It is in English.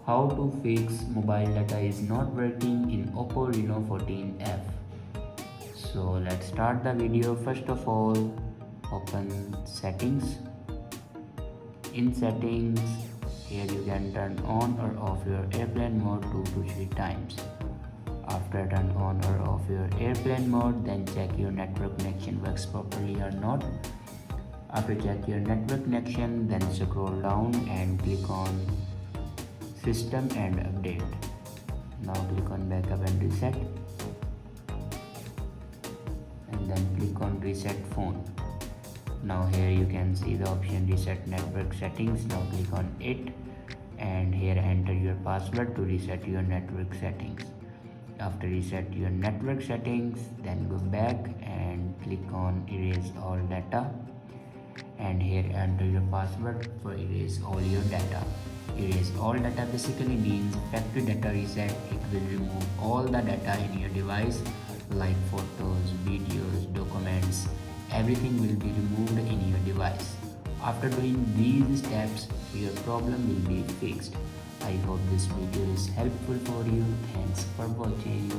How to fix mobile data is not working in Oppo Reno 14f. So let's start the video. First of all, open settings. In settings, here you can turn on or off your airplane mode 2 to 3 times. After turn on or off your airplane mode, then check your network connection works properly or not. After check your network connection, then scroll down and click on system and update. Now click on backup and reset, and then click on reset phone. Now here you can see the option reset network settings. Now click on it, and here enter your password to reset your network settings. After reset your network settings, then go back and click on erase all data, and here enter your password for erase all your data. Erase all data basically means factory data reset. It will remove all the data in your device like photos, videos, documents. Everything will be removed in your device. After doing these steps, your problem will be fixed. I hope this video is helpful for you. Thanks for watching.